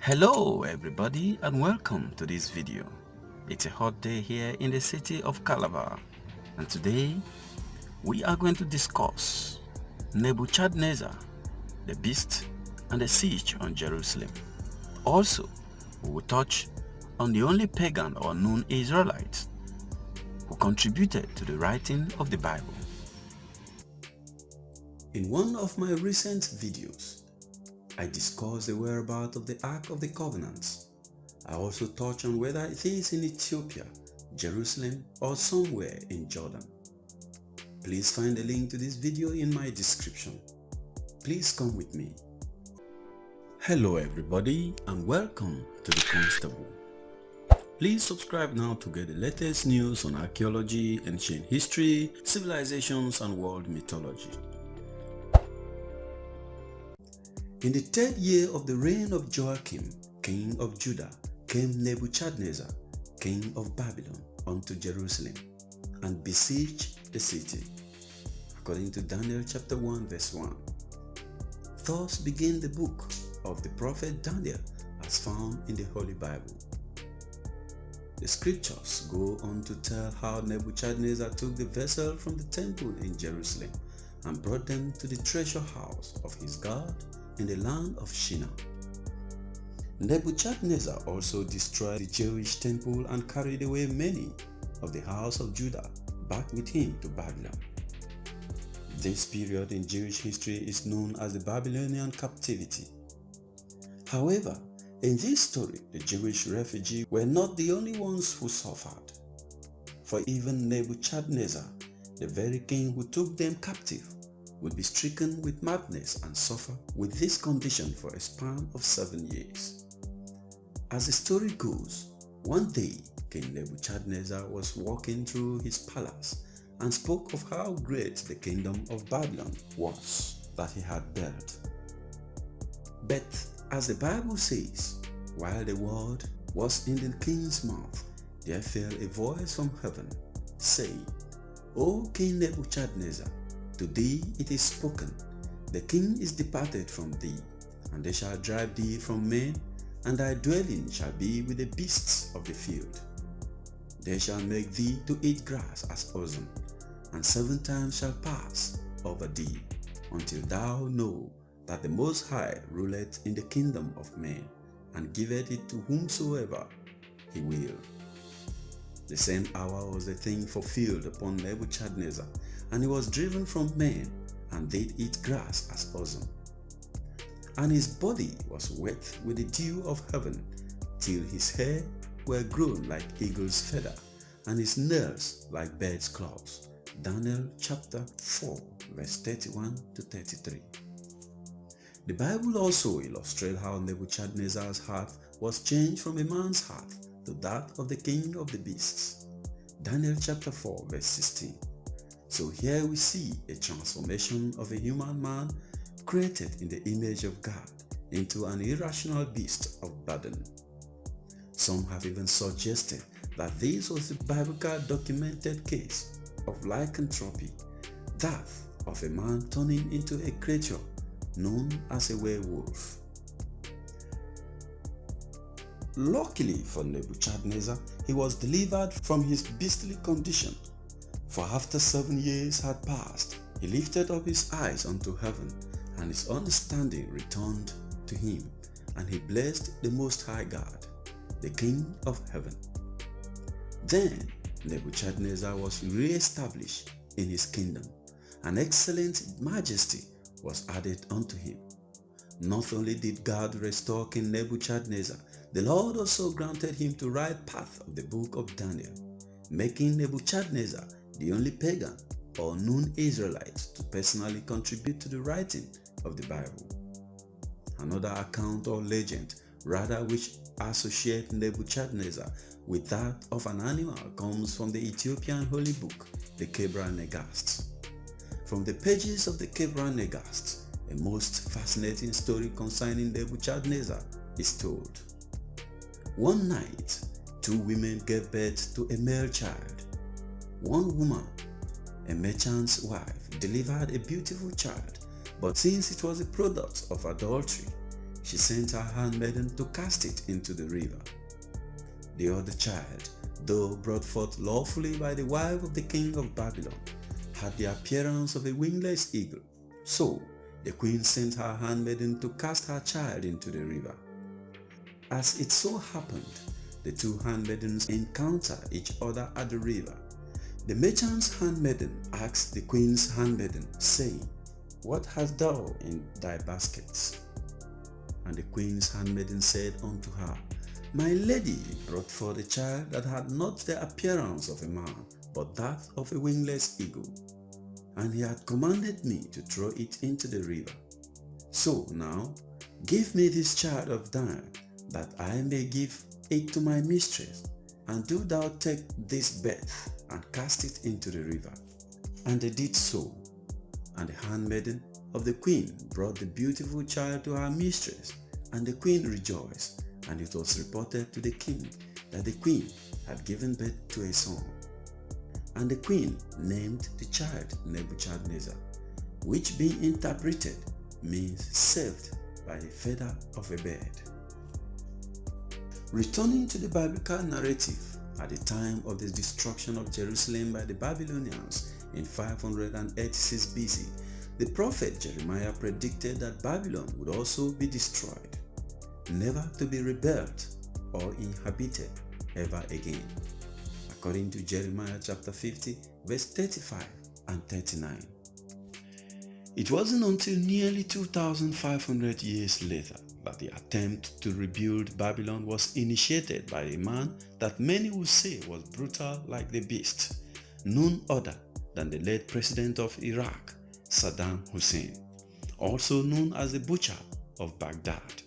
Hello everybody and welcome to this video. It's a hot day here in the city of Calabar, and today we are going to discuss Nebuchadnezzar, the beast, and the siege on Jerusalem. Also, we will touch on the only pagan or non-Israelites who contributed to the writing of the Bible. In one of my recent videos, I discussed the whereabouts of the Ark of the Covenants. I also touched on whether it is in Ethiopia, Jerusalem, or somewhere in Jordan. Please find the link to this video in my description. Please come with me. Hello everybody and welcome to the Constable. Please subscribe now to get the latest news on archaeology, ancient history, civilizations, and world mythology. In the third year of the reign of Joachim, king of Judah, came Nebuchadnezzar, king of Babylon, unto Jerusalem, and besieged the city. According to Daniel chapter 1 verse 1. Thus began the book of the prophet Daniel as found in the Holy Bible. The scriptures go on to tell how Nebuchadnezzar took the vessel from the temple in Jerusalem and brought them to the treasure house of his God in the land of Shinar. Nebuchadnezzar also destroyed the Jewish temple and carried away many of the house of Judah back with him to Babylon. This period in Jewish history is known as the Babylonian captivity. However, in this story, the Jewish refugees were not the only ones who suffered. For even Nebuchadnezzar, the very king who took them captive, would be stricken with madness and suffer with this condition for a span of 7 years. As the story goes, one day King Nebuchadnezzar was walking through his palace and spoke of how great the kingdom of Babylon was that he had built. But as the Bible says, while the word was in the king's mouth, there fell a voice from heaven, saying, O King Nebuchadnezzar, to thee it is spoken, the king is departed from thee, and they shall drive thee from men, and thy dwelling shall be with the beasts of the field. They shall make thee to eat grass as oxen, and 7 times shall pass over thee, until thou know that the Most High ruleth in the kingdom of men, and giveth it to whomsoever he will. The same hour was the thing fulfilled upon Nebuchadnezzar, and he was driven from men, and did eat grass as oxen. And his body was wet with the dew of heaven, till his hair were grown like eagle's feather, and his nails like bird's claws. Daniel chapter 4 verse 31 to 33. The Bible also illustrates how Nebuchadnezzar's heart was changed from a man's heart to that of the king of the beasts. Daniel chapter 4 verse 16. So here we see a transformation of a human man created in the image of God into an irrational beast of burden. Some have even suggested that this was the biblical documented case of lycanthropy, that of a man turning into a creature known as a werewolf. Luckily for Nebuchadnezzar, he was delivered from his beastly condition. For after 7 years had passed, he lifted up his eyes unto heaven, and his understanding returned to him, and he blessed the Most High God, the King of heaven. Then Nebuchadnezzar was re-established in his kingdom. An excellent majesty was added unto him. Not only did God restore King Nebuchadnezzar, the Lord also granted him to write part of the book of Daniel, making Nebuchadnezzar the only pagan or non-Israelite to personally contribute to the writing of the Bible. Another account or legend, rather, which associates Nebuchadnezzar with that of an animal comes from the Ethiopian holy book, the Kebra Nagast. From the pages of the Kebra Nagast, a most fascinating story concerning Nebuchadnezzar is told. One night, 2 women gave birth to a male child. One woman, a merchant's wife, delivered a beautiful child, but since it was a product of adultery, she sent her handmaiden to cast it into the river. The other child, though brought forth lawfully by the wife of the king of Babylon, had the appearance of a wingless eagle. So the queen sent her handmaiden to cast her child into the river. As it so happened, the two handmaidens encountered each other at the river. The merchant's handmaiden asked the queen's handmaiden, saying, "What hast thou in thy baskets?" And the queen's handmaiden said unto her, "My lady brought forth a child that had not the appearance of a man, but that of a wingless eagle. And he had commanded me to throw it into the river. So now, give me this child of thine, that I may give it to my mistress, and do thou take this birth and cast it into the river." And they did so. And the handmaiden of the queen brought the beautiful child to her mistress, and the queen rejoiced. And it was reported to the king that the queen had given birth to a son. And the queen named the child Nebuchadnezzar, which being interpreted means saved by the feather of a bird. Returning to the biblical narrative, at the time of the destruction of Jerusalem by the Babylonians in 586 BC, the prophet Jeremiah predicted that Babylon would also be destroyed, never to be rebuilt or inhabited ever again, according to Jeremiah chapter 50, verse 35 and 39. It wasn't until nearly 2,500 years later that the attempt to rebuild Babylon was initiated by a man that many would say was brutal like the beast, none other than the late president of Iraq, Saddam Hussein, also known as the Butcher of Baghdad.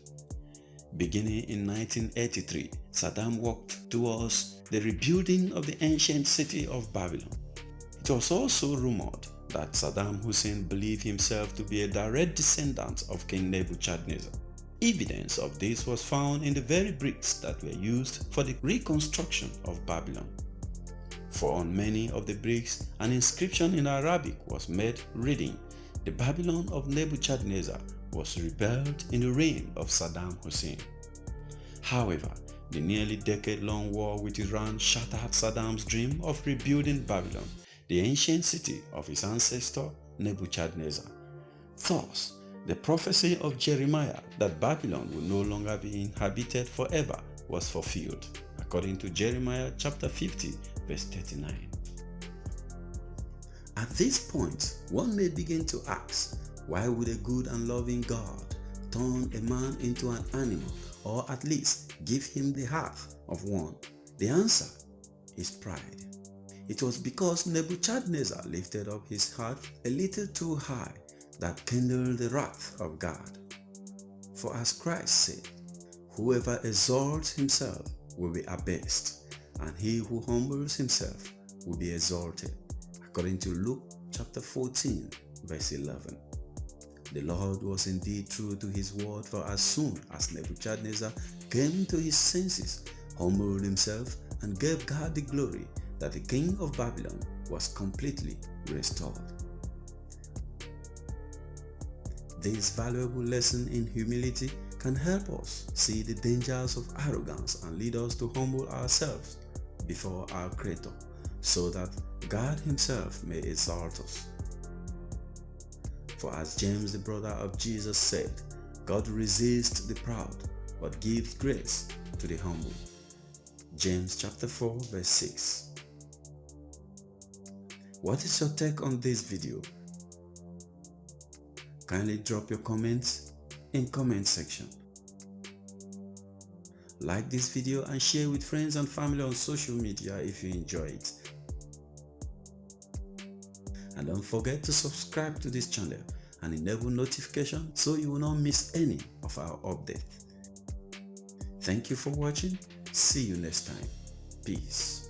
Beginning in 1983, Saddam worked towards the rebuilding of the ancient city of Babylon. It was also rumored that Saddam Hussein believed himself to be a direct descendant of King Nebuchadnezzar. Evidence of this was found in the very bricks that were used for the reconstruction of Babylon. For on many of the bricks, an inscription in Arabic was made reading, "The Babylon of Nebuchadnezzar was rebuilt in the reign of Saddam Hussein." However, the nearly decade-long war with Iran shattered Saddam's dream of rebuilding Babylon, the ancient city of his ancestor Nebuchadnezzar. Thus, the prophecy of Jeremiah that Babylon would no longer be inhabited forever was fulfilled, according to Jeremiah chapter 50, verse 39. At this point, one may begin to ask, why would a good and loving God turn a man into an animal, or at least give him the heart of one? The answer is pride. It was because Nebuchadnezzar lifted up his heart a little too high that kindled the wrath of God. For as Christ said, "Whoever exalts himself will be abased, and he who humbles himself will be exalted," according to Luke chapter 14, verse 11. The Lord was indeed true to his word, for as soon as Nebuchadnezzar came to his senses, humbled himself, and gave God the glory, that the king of Babylon was completely restored. This valuable lesson in humility can help us see the dangers of arrogance and lead us to humble ourselves before our Creator, so that God himself may exalt us. For as James, the brother of Jesus, said, "God resists the proud, but gives grace to the humble." James chapter 4, verse 6. What is your take on this video? Kindly drop your comments in comment section. Like this video and share with friends and family on social media if you enjoy it. And don't forget to subscribe to this channel and enable notifications so you will not miss any of our updates. Thank you for watching. See you next time. Peace.